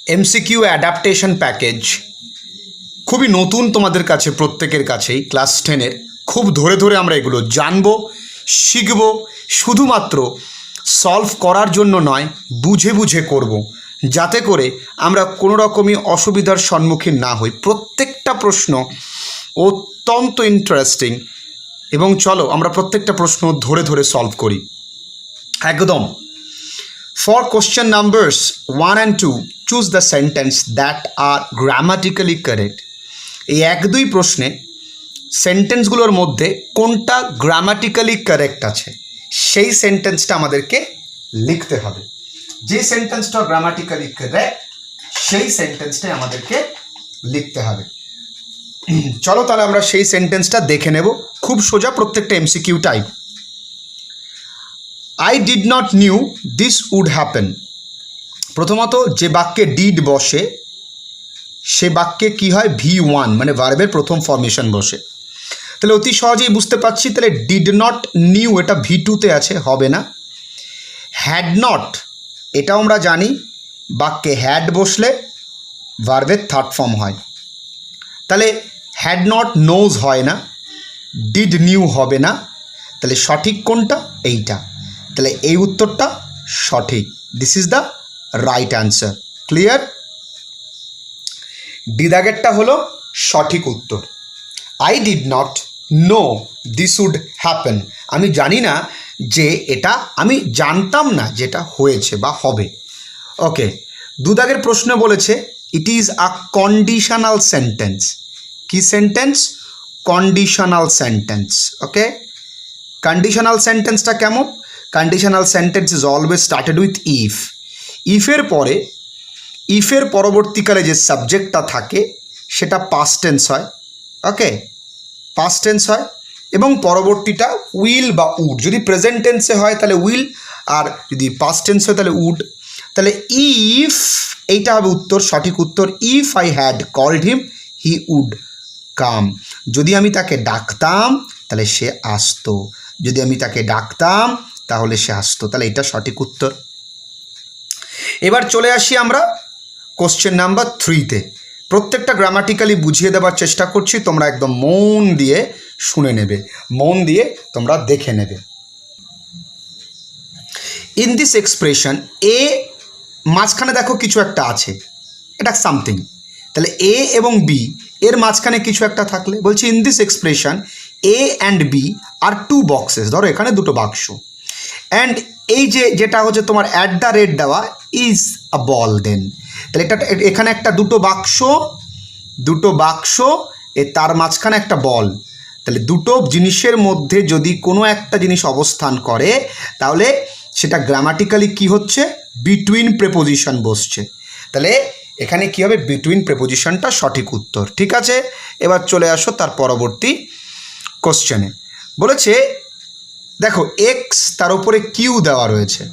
MCQ adaptation package খুবই নতুন তোমাদের কাছে, প্রত্যেকের কাছেই। ক্লাস 10-এর খুব ধরে ধরে আমরা এগুলো জানবো, শিখব, শুধুমাত্র সলভ করার জন্য নয়, বুঝে বুঝে করব, যাতে করে আমরা কোনো রকমই অসুবিধার সম্মুখীন না হই। প্রত্যেকটা প্রশ্ন অত্যন্ত ইন্টারেস্টিং এবং চলো আমরা প্রত্যেকটা প্রশ্ন ধরে ধরে সলভ করি একদম। For question numbers 1 and 2, choose the sentence that are grammatically correct. এই 1-2 প্রশ্নে সেন্টেন্সগুলোর মধ্যে কোনটা গ্রামাটিক্যালি কারেক্ট আছে সেই সেন্টেন্সটা আমাদেরকে লিখতে হবে। যে সেন্টেন্সটা গ্রামাটিক্যালি কারেক্ট সেই সেন্টেন্সটাই আমাদেরকে লিখতে হবে। চলো তাহলে আমরা সেই সেন্টেন্সটা দেখে নেব। খুব সোজা, প্রত্যেকটা MCQ type. I did not knew this would happen. প্রথমত যে বাক্যে ডিড বসে সে বাক্যে কি হয়? V1 মানে ভার্বের প্রথম ফর্মেশন বসে। তাহলে অতি সহজেই বুঝতে পারছি, তাহলে ডিড নট নিউ এটা V2-তে আছে, হবে না। হ্যাড নট এটাও আমরা জানি বাক্যে হ্যাড বসলে ভার্বের থার্ড ফর্ম হয়, তাহলে হ্যাড নট নোজ হয় না, ডিড নিউ হবে না। তাহলে সঠিক কোনটা? এইটা। তাহলে এই উত্তরটা সঠিক। This is the right answer. Clear? D দাগেরটা হলো সঠিক উত্তর। I did not know this would happen. আমি জানি না যে এটা, আমি জানতাম না যেটা হয়েছে বা হবে। ওকে, 2 দাগের প্রশ্ন বলেছে it is a conditional sentence. কি sentence? Conditional sentence. Okay, conditional সেন্টেন্সটা কেমন? Conditional sentence is always started with if. ইফের পরবর্তীকালে যে সাবজেক্টটা থাকে সেটা পাস্ট টেন্স হয়। ওকে, পাস্ট টেন্স হয় এবং পরবর্তীটা উইল বা উড। যদি প্রেজেন্ট টেন্সে হয় তাহলে উইল, আর যদি পাস্ট টেন্স হয় তাহলে উড। তাহলে ইফ এইটা হবে উত্তর, সঠিক উত্তর। If I had called him he would come. যদি আমি তাকে ডাকতাম তাহলে সে আসতো। যদি আমি তাকে ডাকতাম তাহলে সে আসতো। তাহলে এটা সঠিক উত্তর। এবার চলে আসি আমরা কোশ্চেন নাম্বার 3-তে। প্রত্যেকটা গ্রামাটিক্যালি বুঝিয়ে দেওয়ার চেষ্টা করছি, তোমরা একদম মন দিয়ে শুনে নেবে, মন দিয়ে তোমরা দেখে নেবে। ইন দিস এক্সপ্রেশন, এ মাঝখানে দেখো কিছু একটা আছে, এটা সামথিং। তাহলে এ এবং বি এর মাঝখানে কিছু একটা থাকলে বলছি in this expression A and B are 2 boxes. ধরো এখানে 2টো বাক্স, অ্যান্ড এই যেটা হচ্ছে তোমার অ্যাট দ্য রেট দেওয়া ইজ আ বল। দেন তাহলে এটা এখানে একটা 2টো বাক্স তার মাঝখানে একটা বল। তাহলে 2টো জিনিসের মধ্যে যদি কোনো একটা জিনিস অবস্থান করে তাহলে সেটা গ্রামাটিক্যালি কি হচ্ছে? বিটুইন প্রেপোজিশন বসছে। তাহলে এখানে কি হবে? বিটুইন প্রেপোজিশনটা সঠিক উত্তর। ঠিক আছে, এবার চলে আসো তার পরবর্তী কোশ্চেনে। বলেছে দেখো এক্স, তার উপরে কিউ দেওয়া রয়েছে।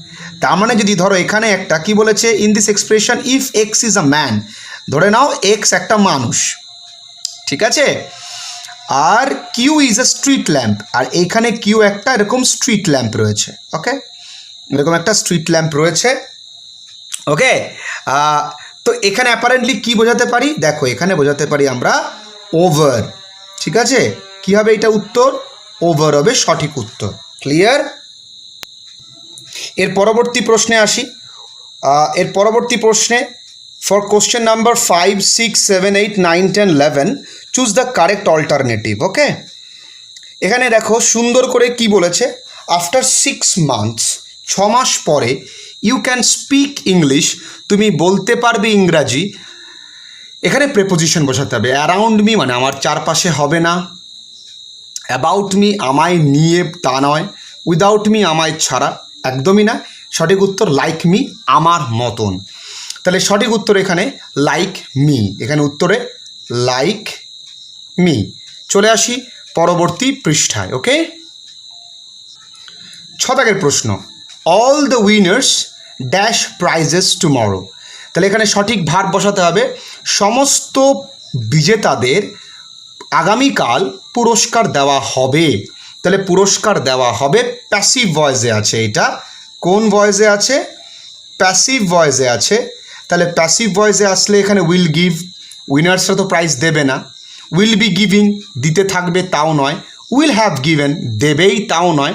তার মানে যদি ধরো এখানে একটা কি বলেছে, in this expression if X is a man, ধরে নাও এক্স একটা মানুষ, ঠিক আছে, আর Q is a street lamp, আর এইখানে কিউ একটা এরকম স্ট্রিট ল্যাম্প রয়েছে। ওকে, এরকম একটা স্ট্রিট ল্যাম্প রয়েছে। ওকে, তো এখানে অ্যাপারেন্টলি কি বোঝাতে পারি? দেখো এখানে বোঝাতে পারি আমরা ওভার। ঠিক আছে, কি হবে এটা উত্তর? ওভার হবে সঠিক উত্তর। ক্লিয়ার? এর পরবর্তী প্রশ্নে আসি। এর পরবর্তী প্রশ্নে for question number 5, 6, 7, 8, 9, 10, 11 choose the correct alternative. Okay, এখানে দেখো সুন্দর করে কি বলেছে, আফটার 6 মান্থস, 6 মাস পরে, ইউ ক্যান স্পিক ইংলিশ, তুমি বলতে পারবে ইংরাজি। এখানে প্রেপোজিশন বসাতে হবে। অ্যারাউন্ড মি মানে আমার চারপাশে হবে না, অ্যাবাউট মি আমায় নিয়ে তা নয়, উইদাউট মি আমায় ছাড়া একদমই না। সঠিক উত্তর লাইক মি আমার মতন। তাহলে সঠিক উত্তর এখানে লাইক মি, এখানে উত্তরে লাইক মি। চলে আসি পরবর্তী পৃষ্ঠায়। ওকে, 6 দাগের প্রশ্ন, all the winners dash prices tomorrow. তাহলে এখানে সঠিক ভার্ব বসাতে হবে। সমস্ত বিজেতাদের আগামীকাল পুরস্কার দেওয়া হবে। তাহলে পুরস্কার দেওয়া হবে প্যাসিভ ভয়েসে আছে। এটা কোন ভয়েসে আছে? প্যাসিভ ভয়েসে আছে। তাহলে প্যাসিভ ভয়েসে আসলে এখানে উইল গিভ, উইনার্সরা তো প্রাইজ দেবে না। উইল বি গিভিং, দিতে থাকবে তাও নয়। উইল হ্যাভ গিভেন, দেবেই তাও নয়।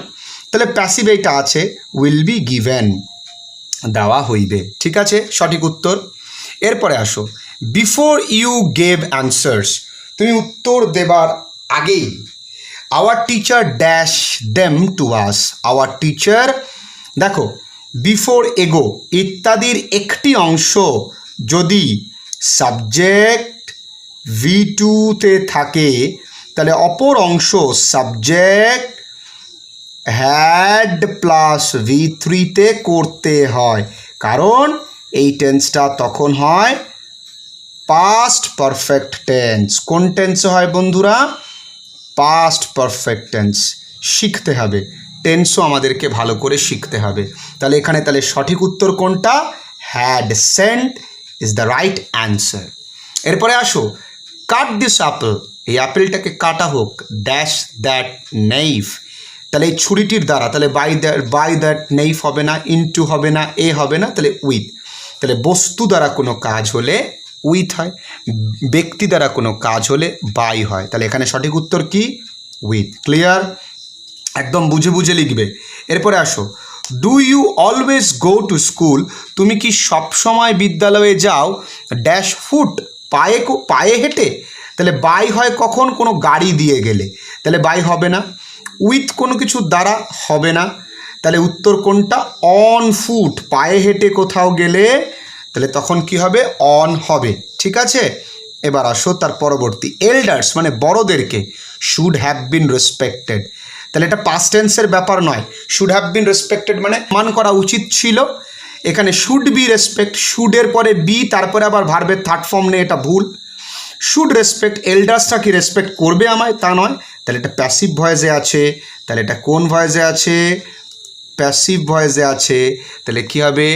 তাহলে প্যাসিভ এইটা আছে, উইল বি গিভেন, দেওয়া হইবে। ঠিক আছে, সঠিক উত্তর। এরপরে আসো, বিফোর ইউ গেভ অ্যান্সার্স, তুমি উত্তর দেবার আগেই our teacher dash them to us, our teacher, দেখো বিফোর এগো ইত্যাদির একটি অংশ যদি সাবজেক্ট V2-তে থাকে তাহলে অপর অংশ সাবজেক্ট হ্যাড প্লাস V3-তে করতে হয়, কারণ এই টেন্সটা তখন হয় পাস্ট পারফেক্ট টেন্স। কোন টেন্সে হয় বন্ধুরা? Past perfect tense. শিখতে হবে, টেন্সও আমাদেরকে ভালো করে শিখতে হবে। তাহলে এখানে তাহলে সঠিক উত্তর কোনটা? Had sent is the right answer. এরপরে আসো, কাট দিস অ্যাপেল, এই অ্যাপেলটাকে কাটা হোক, ড্যাশ দ্যাট নেইফ, তাহলে এই ছুরিটির দ্বারা, তাহলে বাই দ্যাট নেইফ হবে না, ইনটু হবে না, এ হবে না, তাহলে উইথ। তাহলে বস্তু দ্বারা কোনো কাজ হলে উইথ হয়, ব্যক্তি দ্বারা কোনো কাজ হলে বাই হয়। তাহলে এখানে সঠিক উত্তর কি? উইথ। ক্লিয়ার? একদম বুঝে বুঝে লিখবে। এরপরে আসো, do you always go to school, তুমি কি সবসময় বিদ্যালয়ে যাও, ড্যাশ ফুট, পায়ে হেঁটে, তাহলে বাই হয় কখন? কোনো গাড়ি দিয়ে গেলে, তাহলে বাই হবে না। উইথ কোনো কিছু দ্বারা হবে না, তাহলে উত্তর কোনটা? অন ফুট, পায়ে হেঁটে কোথাও গেলে তাহলে তখন কি হবে? অন হবে। ঠিক আছে, এবার আসো তার পরবর্তী, এল্ডার্স মানে বড়দেরকে শুড হ্যাভ বিন রেসপেক্টেড, তাহলে এটা পাস্ট টেন্সের ব্যাপার নয়। শুড হ্যাভ বিন রেসপেক্টেড মানে মান করা উচিত ছিল, এখানে শুড বি রেসপেক্ট, শুডের পরে বি, তারপরে আবার ভার্বের থার্ড ফর্ম নেই, এটা ভুল। শুড রেসপেক্ট, এল্ডার্সটা কি রেসপেক্ট করবে আমায়? তা নয়, তাহলে এটা প্যাসিভ ভয়েসে আছে। তাহলে এটা কোন ভয়েসে আছে? প্যাসিভ ভয়েসে আছে। তাহলে কি হবে?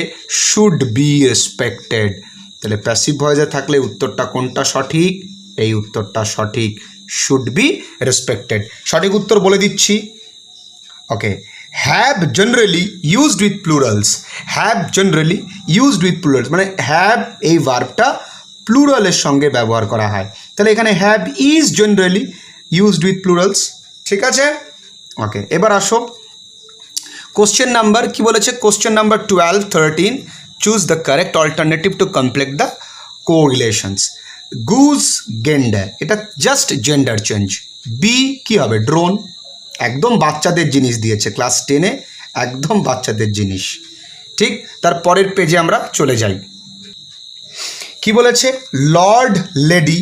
Should be respected. তাহলে প্যাসিভ ভয়েসে থাকলে উত্তরটা কোনটা সঠিক? এই উত্তরটা সঠিক, শুড বি রেসপেক্টেড। সঠিক উত্তর বলে দিচ্ছি। Okay, have generally used with plurals, have generally used with plurals মানে হ্যাভ এই ভার্বটা প্লুরালের সঙ্গে ব্যবহার করা হয়, তাহলে এখানে have is generally used with plurals. ঠিক আছে, ওকে। এবার আসো, কোশ্চেন নাম্বার কি বলেছে? Question number 12, 13, choose the correct alternative to complete the correlations. Goose gander, এটা জাস্ট জেন্ডার চেঞ্জ। বি কি হবে? ড্রোন, একদম বাচ্চাদের জিনিস দিয়েছে, ক্লাস 10-এ একদম বাচ্চাদের জিনিস। ঠিক, তার পরের পেজে আমরা চলে যাই। কি বলেছে? লর্ড, লেডি,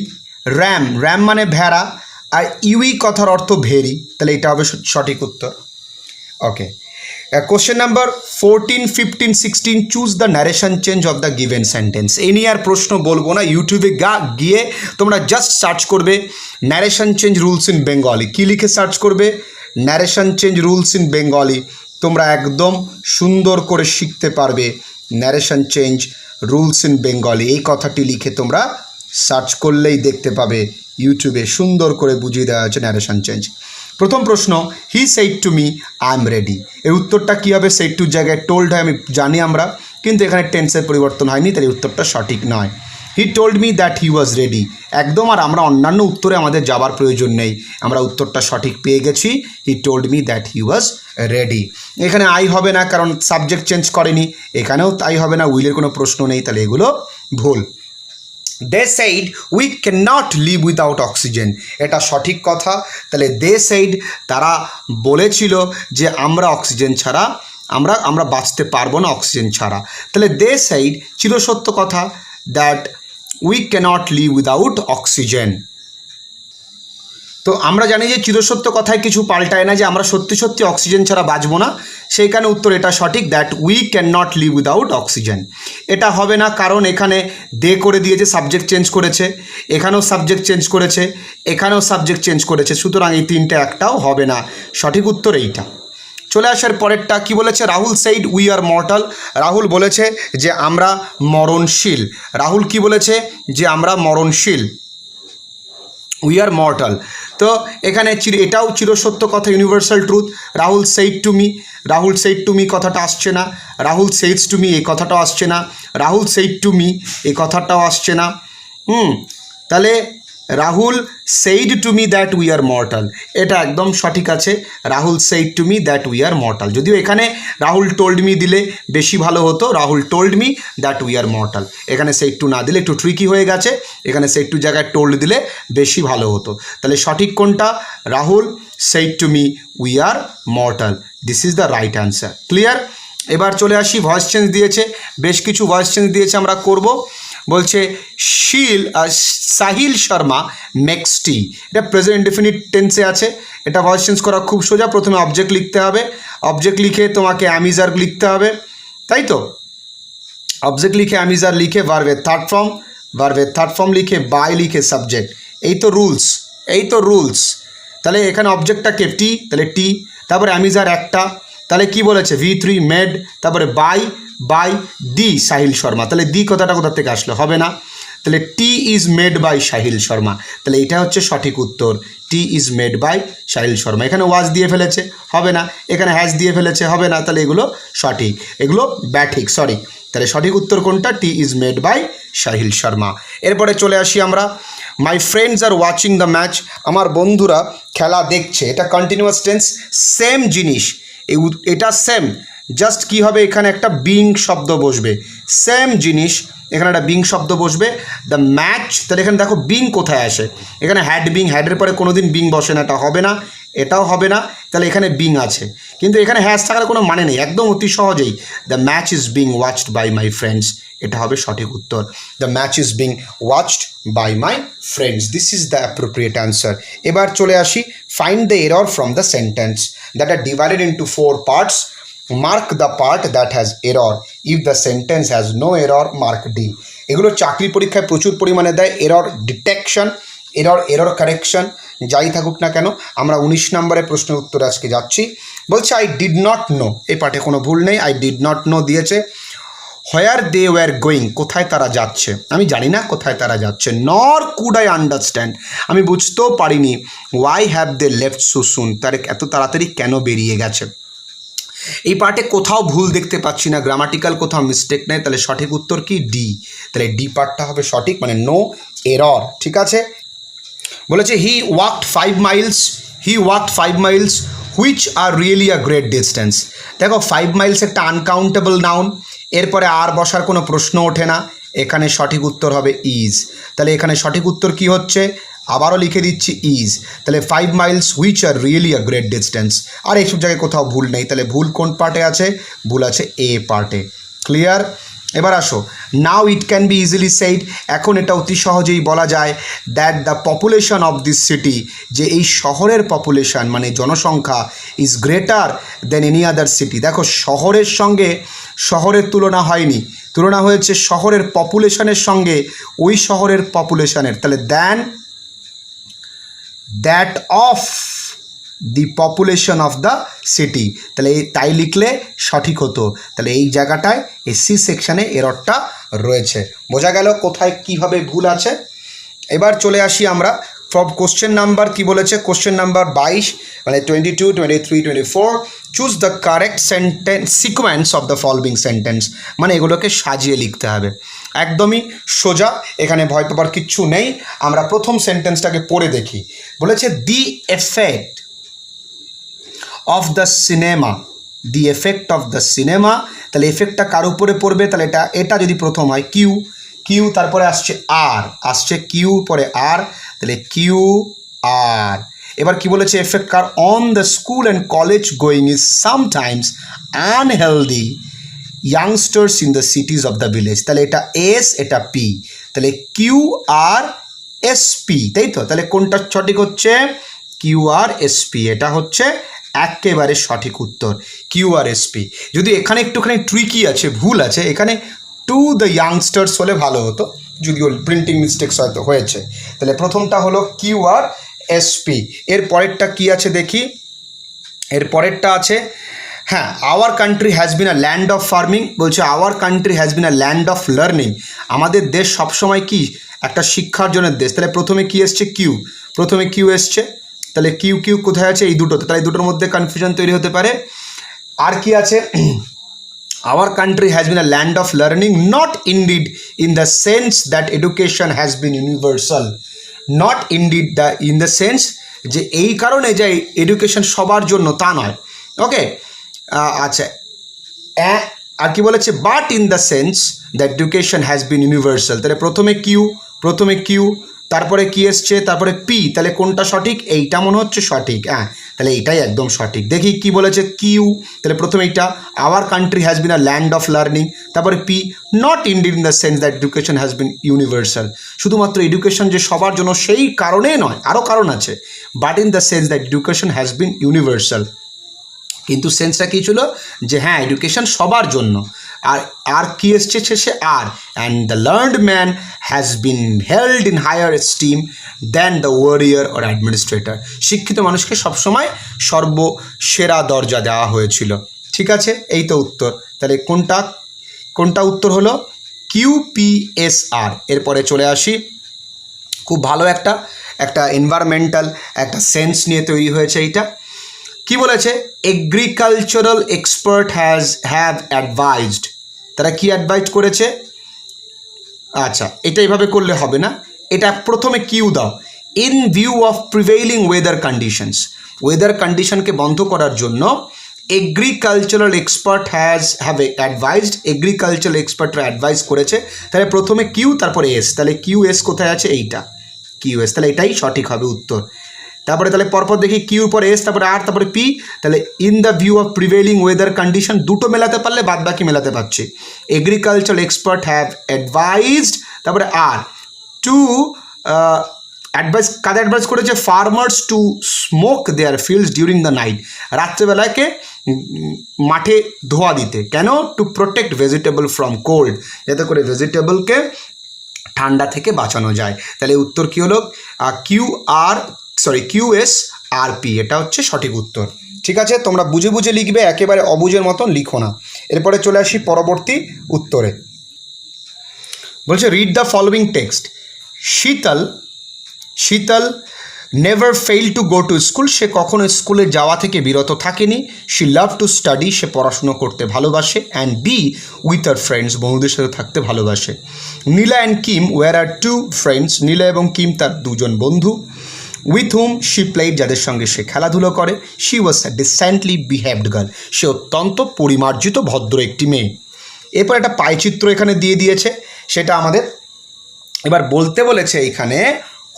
র্যাম, র্যাম মানে ভেড়া, আর ইউই কথার অর্থ ভেরি, তাহলে এটা হবে সঠিক উত্তর। Okay, question number 14, 15, 16, choose the narration change of the given sentence. এই নিয়ে আর প্রশ্ন বলবো না, ইউটিউবে গিয়ে তোমরা জাস্ট সার্চ করবে narration change rules in Bengali. কী লিখে সার্চ করবে? Narration change rules in Bengali. তোমরা একদম সুন্দর করে শিখতে পারবে narration change rules in Bengali, এই কথাটি লিখে তোমরা সার্চ করলেই দেখতে পাবে ইউটিউবে সুন্দর করে বুঝিয়ে দেওয়া হয়েছে ন্যারেশন চেঞ্জ। প্রথম প্রশ্ন, he said to me I am ready, এর উত্তরটা কী হবে? সেইড টুর জায়গায় টোল্ড হয়, আমি জানি আমরা, কিন্তু এখানে টেন্সের পরিবর্তন হয়নি, তাই উত্তরটা সঠিক নয়। He told me that he was ready, একদম। আর আমরা অন্যান্য উত্তরে আমাদের যাবার প্রয়োজন নেই, আমরা উত্তরটা সঠিক পেয়ে গেছি। He told me that he was ready. এখানে আই হবে না, কারণ সাবজেক্ট চেঞ্জ করেনি, এখানেও তাই হবে না, উইলের কোনো প্রশ্ন নেই, তাহলে এগুলো ভুল। They said we can not live without oxygen, এটা সঠিক কথা। তাহলে দে সেইড, তারা বলেছিল যে আমরা অক্সিজেন ছাড়া আমরা বাঁচতে পারবো না অক্সিজেন ছাড়া। তাহলে দে সেইড চিরসত্য কথা, that we cannot live without oxygen. তো আমরা জানি যে চিরসত্য কথায় কিছু পাল্টায় না, যে আমরা সত্যি সত্যি অক্সিজেন ছাড়া বাঁচবো না, সেইখানে উত্তর এটা সঠিক, that we can not live without oxygen. এটা হবে না, কারণ এখানে দে করে দিয়েছে, সাবজেক্ট চেঞ্জ করেছে, এখানেও সাবজেক্ট চেঞ্জ করেছে, এখানেও সাবজেক্ট চেঞ্জ করেছে, সুতরাং এই তিনটে একটাও হবে না, সঠিক উত্তর এইটা। চলে আসার পরেরটা কি বলেছে? Rahul said we are mortal, Rahul বলেছে যে আমরা মরণশীল। রাহুল কি বলেছে? যে আমরা মরণশীল। We are mortal. তো এখানে এটাও চিরসত্য কথা, universal truth. Rahul said to me, Rahul said to me কথাটা আসছে না, রাহুল সেইডস টু মি এই কথাটাও আসছে না, রাহুল সেইড টু মি এই কথাটাও আসছে না। তাহলে Rahul said to me that we are mortal, এটা একদম সঠিক আছে। Rahul said to me that we are mortal, যদিও এখানে রাহুল টোল্ড মি দিলে বেশি ভালো হতো, Rahul told me that we are mortal. এখানে সেইড টু না দিলে একটু ট্রিকি হয়ে গেছে, এখানে সেইড টু জায়গায় টোল্ড দিলে বেশি ভালো হতো। তাহলে সঠিক কোনটা? Rahul said to me we are mortal, this is the right answer. Clear? এবার চলে আসি, ভয়েস চেঞ্জ দিয়েছে, বেশ কিছু ভয়েস চেঞ্জ দিয়েছে, আমরা করব। বলছে সাহিল শর্মা মেক্স টি, এটা প্রেজেন্ট ইনডেফিনিট টেন্সে আছে। এটা ভয়েস চেঞ্জ করা খুব সোজা, প্রথমে অবজেক্ট লিখতে হবে, অবজেক্ট লিখে তোমাকে অ্যামিজার লিখতে হবে, তাই তো? অবজেক্ট লিখে অ্যামিজার লিখে ভার্বের থার্ড ফর্ম, ভার্বের থার্ড ফর্ম লিখে বাই লিখে সাবজেক্ট, এই তো রুলস, এই তো রুলস। তাহলে এখানে অবজেক্টটাকে টি, তাহলে টি, তারপরে অ্যামিজার একটা, তাহলে কি বলেছে? V3 মেড, তারপরে বাই দি সাহিল শর্মা, তাহলে দি কথাটা কোথা থেকে আসলো? হবে না। তাহলে tea is made by Sahil Sharma, তাহলে এটা হচ্ছে সঠিক উত্তর, tea is made by Sahil Sharma. এখানে ওয়াজ দিয়ে ফেলেছে, হবে না। এখানে হ্যাজ দিয়ে ফেলেছে, হবে না। তাহলে এগুলো সঠিক, এগুলো ব্যাঠিক, সরি। তাহলে সঠিক উত্তর কোনটা? Tea is made by Sahil Sharma. এরপরে চলে আসি আমরা, my friends are watching the match, আমার বন্ধুরা খেলা দেখছে, এটা কন্টিনিউয়াস টেন্স, সেম জিনিস, এটা সেম, জাস্ট কি হবে? এখানে একটা বিং শব্দ বসবে, সেম জিনিস, এখানে একটা বিং শব্দ বসবে, দ্য ম্যাচ। তাহলে এখানে দেখো বিং কোথায় আসে? এখানে হ্যাড বিং, হ্যাডের পরে কোনো দিন বিং বসে না, এটা হবে না, এটাও হবে না। তাহলে এখানে বিং আছে, কিন্তু এখানে হ্যাজ থাকার কোনো মানে নেই, একদম অতি সহজেই। The match is being watched by my friends, এটা হবে সঠিক উত্তর। The match is being watched by my friends, this is the appropriate answer. এবার চলে আসি, find the error from the sentence that are divided into 4 parts, mark the part that has error, if the sentence has no error mark D. এগুলো চাকরি পরীক্ষায় প্রচুর পরিমাণে দেয়, error detection, error correction, যাই থাকুক না কেন। আমরা 19 নম্বরের প্রশ্নের উত্তরে আজকে যাচ্ছি। বলছে আই ডিড নট নো, এই পাঠে কোনো ভুল নেই, আই ডিড নট নো দিয়েছে। হোয়ার দে ওয়ার গোয়িং, কোথায় তারা যাচ্ছে, আমি জানি না কোথায় তারা যাচ্ছে। নর কুড আই আন্ডারস্ট্যান্ড, আমি বুঝতেও পারিনি। Why have they left so soon, তারা এত তাড়াতাড়ি কেন বেরিয়ে গেছে। এই পার্টে কোথাও ভুল দেখতে পাচ্ছি না, গ্রামাটিক্যাল কোথাও মিস্টেক নেই, তাহলে সঠিক উত্তর কি? ডি। তাহলে ডি পার্টটা হবে সঠিক, মানে নো এরর, ঠিক আছে। বলেছে he walked 5 miles, he walked 5 miles which are really a great distance. দেখো 5 মাইলস একটা আনকাউন্টেবল নাউন, এরপরে আর বসার কোনো প্রশ্ন ওঠে না, এখানে সঠিক উত্তর হবে ইজ। তাহলে এখানে সঠিক উত্তর কি হচ্ছে? আবারও লিখে দিচ্ছি ইজ। তাহলে 5 miles which are really a great distance. আর এইসব জায়গায় কোথাও ভুল নেই, তাহলে ভুল কোন পার্টে আছে? ভুল আছে এ পার্টে। ক্লিয়ার? এবার আসো, now it can be easily said, এখন এটা অতি সহজেই বলা যায়, that the population of this city, যে এই শহরের পপুলেশন মানে জনসংখ্যা is greater than any other city. দেখো শহরের সঙ্গে শহরের তুলনা হয়নি, তুলনা হয়েছে শহরের পপুলেশনের সঙ্গে ওই শহরের পপুলেশনের, তাহলে than that of the population of the city, তাহলে তাই লিখলে সঠিক হতো। তাহলে এই জায়গাটায় এই সি সেকশানে এররটা রয়েছে, বোঝা গেল কোথায় কিভাবে ভুল আছে। এবার চলে আসি আমরা ফ্রম কোশ্চেন নাম্বার, কি বলেছে? কোশ্চেন নাম্বার 22, মানে 22, 23, 24, choose the correct sentence sequence of the following sentence, মানে এগুলোকে সাজিয়ে লিখতে হবে, একদমই সোজা, এখানে ভয় পাবার কিচ্ছু নেই। আমরা প্রথম সেন্টেন্সটাকে পড়ে দেখি। বলেছে the effect of the cinema, the effect of the cinema, তাহলে এফেক্টটা কার উপরে পড়বে? তাহলে এটা যদি প্রথম হয় কিউ, কিউ তারপরে আসছে আর, আসছে কিউ পরে আর, তাহলে কিউ আর। এবার কি বলেছে? Effect car? On the school and college going is sometimes unhealthy youngsters in the সিটিজ of the village, তাহলে এটা এস, এটা পি, তাহলে কিউ আর এস পি, তাই তো? তাহলে কোনটা সঠিক হচ্ছে? কিউ আর এস পি, এটা হচ্ছে একেবারে সঠিক উত্তর, কিউ আর এস পি। যদি এখানে একটুখানি ট্রিকি আছে, ভুল আছে, এখানে টু দ্য ইয়াংস্টার্স হলে ভালো হতো, যদিও প্রিন্টিং মিস্টেক্স হয়তো হয়েছে। তাহলে প্রথমটা হলো কিউ আর এস পি। এর পরেরটা কি আছে দেখি, এর পরেরটা আছে, হ্যাঁ, our country has been a land of farming, বলছে our country has been a land of learning, আমাদের দেশ সবসময় কি? একটা শিক্ষার্জনের দেশ। তাহলে প্রথমে কি এসছে? কিউ, প্রথমে কিউ এসছে, তাহলে কিউ কিউ কোথায় আছে? এই দুটোতে, তাহলে এই দুটোর মধ্যে কনফিউশন তৈরি হতে পারে। আর কি আছে? Our country has been a land of learning, not indeed in the sense that education has been universal. Not indeed in the sense যে এই কারণে যে এডুকেশন সবার জন্য, তা নয়। ওকে, আচ্ছা, আর কি বলেছে? But in the sense that education has been universal. তাহলে প্রথমে কিউ তারপরে কি এসছে? তারপরে পি। তাহলে কোনটা সঠিক? এইটা মনে হচ্ছে সঠিক। তাহলে এইটাই একদম সঠিক। দেখি কি বলেছে? কিউ, তাহলে প্রথমে এইটা, our country has been a land of learning, তারপরে P, not indeed in the sense that education has been universal. শুধুমাত্র এডুকেশন যে সবার জন্য সেই কারণে নয়, আরও কারণ আছে। But in the sense that education has been universal, কিন্তু সেন্সটা কী ছিল? যে হ্যাঁ, এডুকেশন সবার জন্য। আর কি এসছে শেষে? R, and the learned man has been held in higher esteem than the warrior or administrator. শিক্ষিত মানুষকে সবসময় সর্বসেরা দরজা দেওয়া হয়েছিল। ঠিক আছে, এই তো উত্তর। তাহলে কোনটা উত্তর হলো? QPSR। এরপরে চলে আসি, খুব ভালো একটা এনভায়রনমেন্টাল একটা সেন্স নিয়ে তৈরি হয়েছে এইটা। কি বলেছে? Agricultural expert have অ্যাডভাইজড। তারা কি অ্যাডভাইজ করেছে? আচ্ছা, এটা এইভাবে করলে হবে না, এটা প্রথমে কিউ দাও। In view of prevailing weather conditions, weather কন্ডিশনকে বন্ধ করার জন্য agricultural expert have advised, agricultural এক্সপার্টরা অ্যাডভাইস করেছে। তাহলে প্রথমে কিউ তারপরে এস, তাহলে কিউ এস কোথায় আছে? এইটা কিউ এস, তাহলে এটাই সঠিক হবে উত্তর। তারপরে তাহলে পরপর দেখি, কিউর পরে এস, তারপরে আর, তারপরে পি। তাহলে in the view of prevailing weather condition, দুটো মেলাতে পারলে বাদ বাকি মেলাতে পারছি। এগ্রিকালচারাল এক্সপার্ট হ্যাভ অ্যাডভাইজড, তারপরে আর টু অ্যাডভাইস, কাদের অ্যাডভাইস করেছে? Farmers to smoke their fields during the night, রাত্রেবেলাকে মাঠে ধোঁয়া দিতে। কেন? To protect vegetable from cold, যাতে করে ভেজিটেবলকে ঠান্ডা থেকে বাঁচানো যায়। তাহলে উত্তর কী হলো? QSRP, এটা হচ্ছে সঠিক উত্তর। ঠিক আছে, তোমরা বুঝে বুঝে লিখবে, একেবারে অবুঝের মতন লিখো না। এরপরে চলে আসি পরবর্তী উত্তরে। বলছে read the following text. Sheetal never fail to go to school, সে কখনো স্কুলে যাওয়া থেকে বিরত থাকেনি। শি লাভ টু স্টাডি, সে পড়াশুনো করতে ভালোবাসে। And be with her friends, বন্ধুদের সাথে থাকতে ভালোবাসে। Neela and Kim were her two friends, Neela এবং কিম তার দুজন বন্ধু। উইথ হুম শি প্লেড, যাদের সঙ্গে সে খেলাধুলো করে। She was a decently behaved girl, সে অত্যন্ত পরিমার্জিত ভদ্র একটি মেয়ে। এরপর একটা পায়চিত্র এখানে দিয়ে দিয়েছে, সেটা আমাদের এবার বলতে বলেছে এইখানে,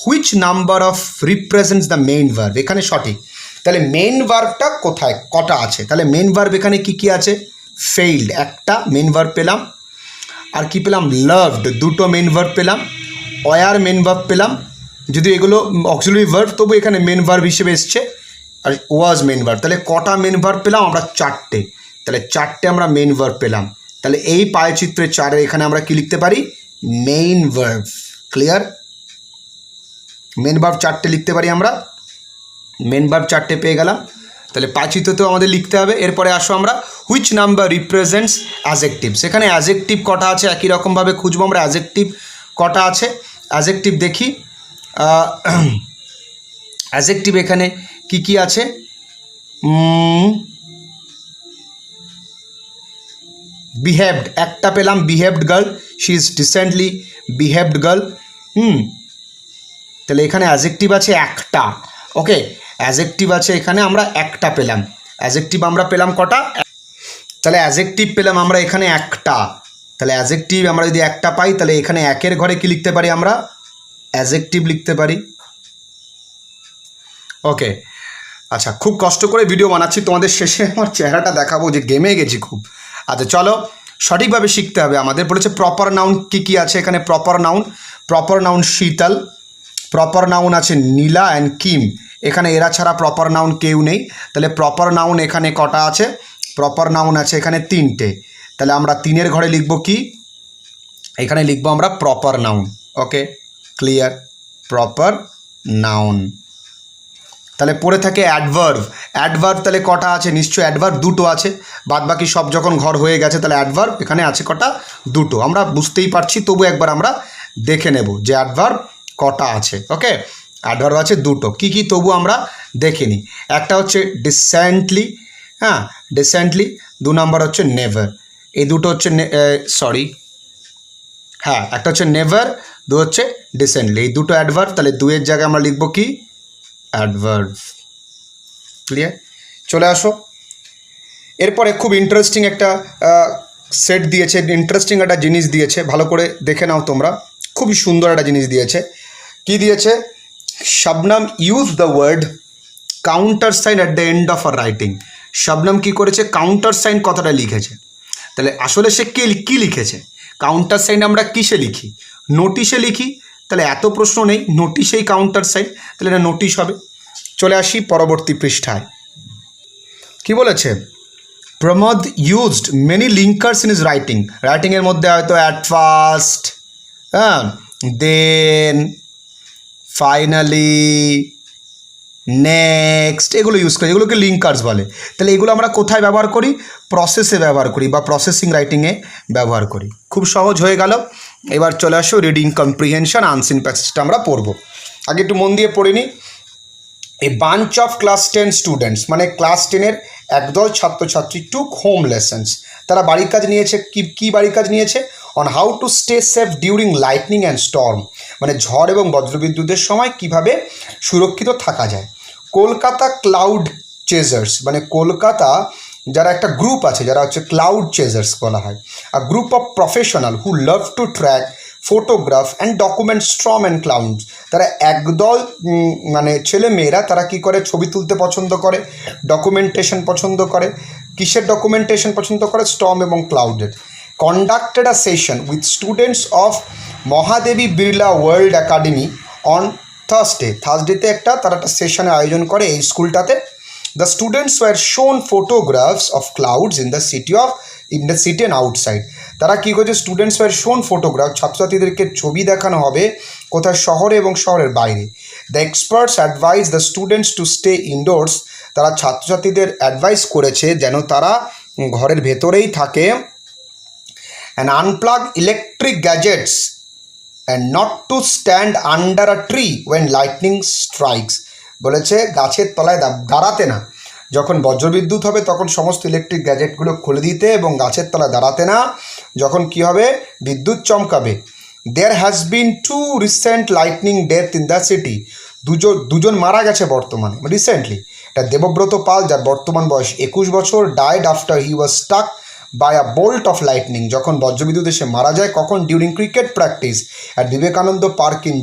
which number of represents the main verb. এখানে সঠিক, তাহলে মেইন ভার্বটা কোথায়, কটা আছে? তাহলে মেইন ভার্ব এখানে কি আছে? ফেইল্ড একটা মেইন ভার্ব পেলাম, আর কি পেলাম? লাভড, দুটো মেইন ভার্ব পেলাম। ওয়ার মেইন ভার্ব পেলাম, যদি এগুলো অক্সিলারি ভার্ব, তবু এখানে মেইন ভার্ব হিসেবে এসছে। আর ওয়াজ মেইন ভার্ব, তাহলে কটা মেইন ভার্ব পেলাম আমরা? চারটে। তাহলে চারটে আমরা মেইন ভার্ব পেলাম। তাহলে এই পায়চিত্রে চারের এখানে আমরা কি লিখতে পারি? Main verb. Clear? Main verb চারটে লিখতে পারি আমরা, মেন ভার্ব চারটে পেয়ে গেলাম। তাহলে পায়চিত্রতেও আমাদের লিখতে হবে। এরপরে আসো আমরা, হুইচ নাম্বার রিপ্রেজেন্টস অ্যাজেকটিভ। সেখানে অ্যাজেকটিভ কটা আছে? একই রকমভাবে খুঁজবো আমরা, অ্যাজেকটিভ কটা আছে। অ্যাজেকটিভ দেখি, অ্যাজেকটিভ এখানে কি আছে? বিহেভড একটা পেলাম, behaved girl, she is decently behaved girl. তাহলে এখানে অ্যাজেকটিভ আছে একটা। ওকে, অ্যাজেকটিভ আছে এখানে আমরা একটা পেলাম। অ্যাজেকটিভ আমরা পেলাম কটা? তাহলে অ্যাজেকটিভ পেলাম আমরা এখানে একটা। তাহলে অ্যাজেকটিভ আমরা যদি একটা পাই, তাহলে এখানে একের ঘরে কি লিখতে পারি আমরা? অ্যাজেকটিভ লিখতে পারি। ওকে, আচ্ছা, খুব কষ্ট করে ভিডিও বানাচ্ছি, তোমাদের শেষে আমার চেহারাটা দেখাবো যে গেমে গেছি খুব। আচ্ছা চলো, সঠিকভাবে শিখতে হবে আমাদের। বলেছে প্রপার নাউন কি আছে এখানে? প্রপার নাউন শীতল, প্রপার নাউন আছে নীলা অ্যান্ড কিম। এখানে এরা ছাড়া প্রপার নাউন কেউ নেই। তাহলে প্রপার নাউন এখানে কটা আছে? প্রপার নাউন আছে এখানে তিনটে। তাহলে আমরা তিনের ঘরে লিখব কি? এখানে লিখব আমরা প্রপার নাউন। ওকে, ক্লিয়ার? Proper noun. তাহলে পড়ে থাকে অ্যাডভার্ব। অ্যাডভার্ব তাহলে কটা আছে? নিশ্চয়ই অ্যাডভার্ব দুটো আছে, বাদ বাকি সব যখন ঘর হয়ে গেছে, তাহলে অ্যাডভার্ব এখানে আছে কটা? দুটো। আমরা বুঝতেই পারছি, তবু একবার আমরা দেখে নেব যে অ্যাডভার্ব কটা আছে। ওকে, অ্যাডভার্ব আছে দুটো, কি কি তবু আমরা দেখিনি। একটা হচ্ছে ডিসেন্টলি, হ্যাঁ ডিসেন্টলি, 2 নম্বর হচ্ছে নেভার। এই দুটো হচ্ছে হ্যাঁ একটা হচ্ছে নেভার, 2 হচ্ছে ডিসেন্টলি, এই দুটো অ্যাডভার্ব। তাহলে 2 এর জায়গায় আমরা লিখব কি অ্যাডভার্ব। ক্লিয়ার? চলে আসো এরপরে। খুব ইন্টারেস্টিং একটা সেট দিয়েছে, ইন্টারেস্টিং একটা জিনিস দিয়েছে, ভালো করে দেখে নাও তোমরা। খুবই সুন্দর একটা জিনিস দিয়েছে। কি দিয়েছে? Shabnam use the word counter sign at the end of her writing. Shabnam কী করেছে? কাউন্টার সাইন কথাটা লিখেছে। তাহলে আসলে সে কী লিখেছে? কাউন্টার সাইন আমরা কিসে লিখি? নোটিশে লিখি। তাহলে এত প্রশ্ন নেই, নোটিশেই কাউন্টার সাইন, তাহলে এটা নোটিশ হবে। চলে আসি পরবর্তী পৃষ্ঠায়। কি বলেছে? Pramod used many linkers in his writing. রাইটিংয়ের মধ্যে হয়তো অ্যাট ফার্স্ট, হ্যাঁ, দেন, ফাইনালি, নেক্সট, এগুলো ইউজ করি, এগুলোকে লিঙ্কার্স বলে। তাহলে এগুলো আমরা কোথায় ব্যবহার করি? প্রসেসে ব্যবহার করি বা প্রসেসিং রাইটিংয়ে ব্যবহার করি। খুব সহজ হয়ে গেল। এবার চলে আসো রিডিং কম্প্রিহেনশন, আনসিন প্যাসেজটা আমরা পড়বো। আগে একটু মন দিয়ে পড়ে নিই। A bunch of class 10 students, মানে ক্লাস 10-এর একদল ছাত্রছাত্রী টুক হোম লেসন্স। তারা বাড়ির কাজ নিয়েছে। কি বাড়ির কাজ নিয়েছে? On how to stay safe during lightning and storm, মানে ঝড় এবং বজ্রবিদ্যুতের সময় কিভাবে সুরক্ষিত থাকা যায়। কলকাতা ক্লাউড চেজার্স, মানে কলকাতা যারা একটা গ্রুপ আছে, যারা হচ্ছে ক্লাউড চেজার্স বলা হয়, a group of professional who love to track, photograph and document storm and clouds. তারা একদল মানে ছেলে মেয়েরা, তারা কি করে? ছবি তুলতে পছন্দ করে, ডকুমেন্টেশন পছন্দ করে। কিসের ডকুমেন্টেশন পছন্দ করে? স্টর্ম এবং ক্লাউডের। Conducted a session with students of Mahadevi Birla World Academy on থার্সডেতে তারা একটা সেশনের আয়োজন করে এই স্কুলটাতে। The students were shown photographs of clouds in the city and outside. তারা কী করছে? স্টুডেন্টস ওয়ার শোন ফটোগ্রাফ, ছাত্রছাত্রীদেরকে ছবি দেখানো হবে কোথায়? শহরে এবং শহরের বাইরে। The experts advise the students to stay indoors. তারা ছাত্রছাত্রীদের অ্যাডভাইস করেছে যেন তারা ঘরের ভেতরেই থাকে। And unplug electric gadgets and not to stand under a tree when lightning strikes। বলেছে গাছের তলায় দাঁড়াতে না, যখন বজ্রবিদ্যুৎ হবে তখন সমস্ত ইলেকট্রিক গ্যাজেটগুলো খুলে দিতে, এবং গাছের তলায় দাঁড়াতে না যখন কি হবে? বিদ্যুৎ চমকাবে। There has been 2 recent lightning death in the city. দুজন মারা গেছে বর্তমানে, রিসেন্টলি। এটা দেবব্রত পাল, যার বর্তমান বয়স 21 বছর, died after he was Starc by a bolt of lightning. যখন বজ্রবিদ্যুতে সে মারা যায়, কখন? During cricket practice at Vivekananda park in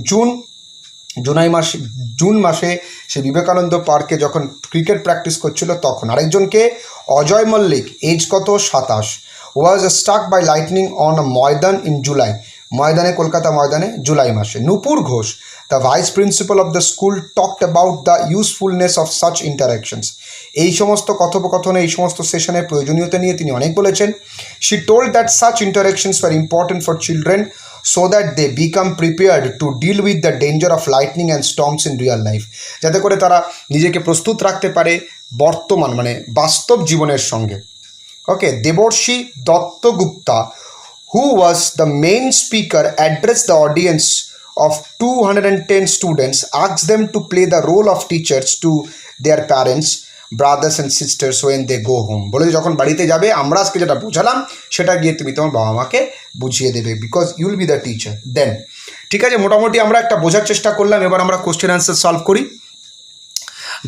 June মাসে সে বিবেকানন্দ পার্কে যখন ক্রিকেট প্র্যাকটিস করছিল তখন। আরেকজনকে অজয় মল্লিক, এজ কত? 27, was Starc by lightning on a maidan in July. ময়দানে, কলকাতা ময়দানে জুলাই মাসে। Nupur Ghosh, the vice principal of the school, talked about the usefulness of such interactions. এই সমস্ত কথোপকথনে, এই সমস্ত সেশনের প্রয়োজনীয়তা নিয়ে তিনি অনেক বলেছেন। She told that such interactions were important for children so that they become prepared to deal with the danger of lightning and storms in real life। যাতে করে তারা নিজেকে প্রস্তুত রাখতে পারে বর্তমান মানে বাস্তব জীবনের সঙ্গে। ওকে। Devarshi দত্তগুপ্তা, who was the main speaker, addressed the audience of 210 students, asked them to play the role of teachers to their parents, brothers and sisters when they go home। বলে যখন বাড়িতে যাবে, আমরা আজকে যেটা বোঝালাম সেটা গিয়ে তুমি তোমার বাবা মাকে বুঝিয়ে দেবে, because you will be the teacher then. ঠিক আছে, মোটামুটি আমরা একটা বোঝার চেষ্টা করলাম। এবার আমরা কোশ্চেন অ্যান্সার সলভ করি।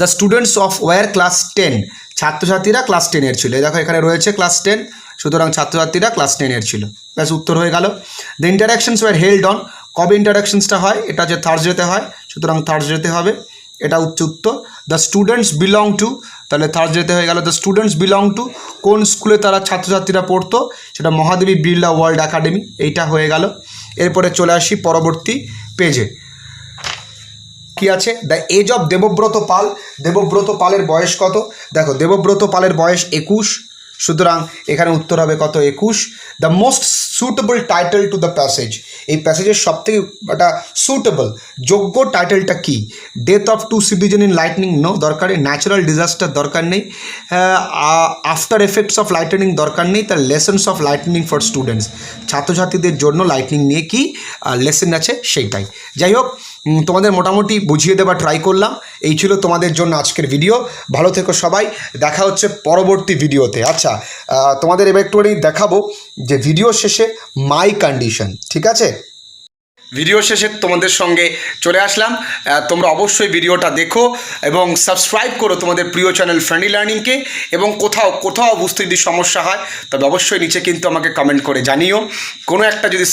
The students of our class 10, ছাত্রছাত্রীরা ক্লাস 10-এর ছিল। দেখো এখানে রয়েছে ক্লাস 10, সুতরাং ছাত্রছাত্রীরা ক্লাস 10-এর ছিল। ব্যাস, উত্তর হয়ে গেল। The interactions were held on, কবে ইন্টারাকশনসটা হয়? এটা যে থার্সডেতে হয়, সুতরাং থার্সডেতে হবে, এটা উত্তর। দ্য স্টুডেন্টস বিলং টু, তাহলে থার্সডেতে হয়ে গেল। দ্য স্টুডেন্টস বিলং টু, কোন স্কুলে তারা ছাত্রছাত্রীরা পড়তো? সেটা মহাদেবী বিড়লা ওয়ার্ল্ড একাডেমি, এইটা হয়ে গেল। এরপরে চলে আসি পরবর্তী পেজে। কি আছে? দ্য এজ অফ দেবব্রত পাল। দেবব্রত পালের বয়স কত? দেখো দেবব্রত পালের বয়স 21, সুতরাং এখানে উত্তর হবে কত? 21। The most suitable title to the passage, এই প্যাসেজের সবথেকে একটা সুটেবল যোগ্য টাইটেলটা কি? Death of 2 citizen in lightning, no দরকার নেই। ন্যাচারাল ডিজাস্টার দরকার নেই। আফটার এফেক্টস অফ লাইটনিং দরকার নেই। তার lessons of lightning for students, ছাত্রছাত্রীদের জন্য লাইটনিং নিয়ে কি লেসন আছে সেইটাই। যাই হোক, তোমাদের মোটামুটি বুঝিয়ে দেওয়া ট্রাই করলাম। এই ছিল তোমাদের জন্য আজকের ভিডিও। ভালো থেকো সবাই, দেখা হচ্ছে পরবর্তী ভিডিওতে। আচ্ছা, তোমাদের এবার একটুখানি দেখাবো যে ভিডিও শেষে মাই কন্ডিশন, ঠিক আছে? ভিডিও শেষে তোমাদের সঙ্গে চলে আসলাম। তোমরা অবশ্যই ভিডিওটা দেখো এবং সাবস্ক্রাইব করো তোমাদের প্রিয় চ্যানেল ফ্রেন্ডলি লার্নিংকে। এবং কোথাও বুঝতে যদি সমস্যা হয় তবে অবশ্যই নিচে কিন্তু আমাকে কমেন্ট করে জানিও। কোনো একটা যদি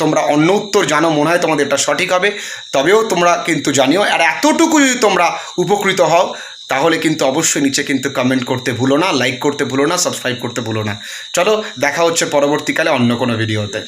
তোমরা অন্য উত্তর জানো, মনে হয় তোমাদের এটা সঠিক হবে, তবেও তোমরা কিন্তু জানিও। আর এতটুকু যদি তোমরা উপকৃত হও তাহলে কিন্তু অবশ্যই নিচে কিন্তু কমেন্ট করতে ভুলো না, লাইক করতে ভুলো না, সাবস্ক্রাইব করতে ভুলো না। চলো, দেখা হচ্ছে পরবর্তীকালে অন্য কোনো ভিডিওতে।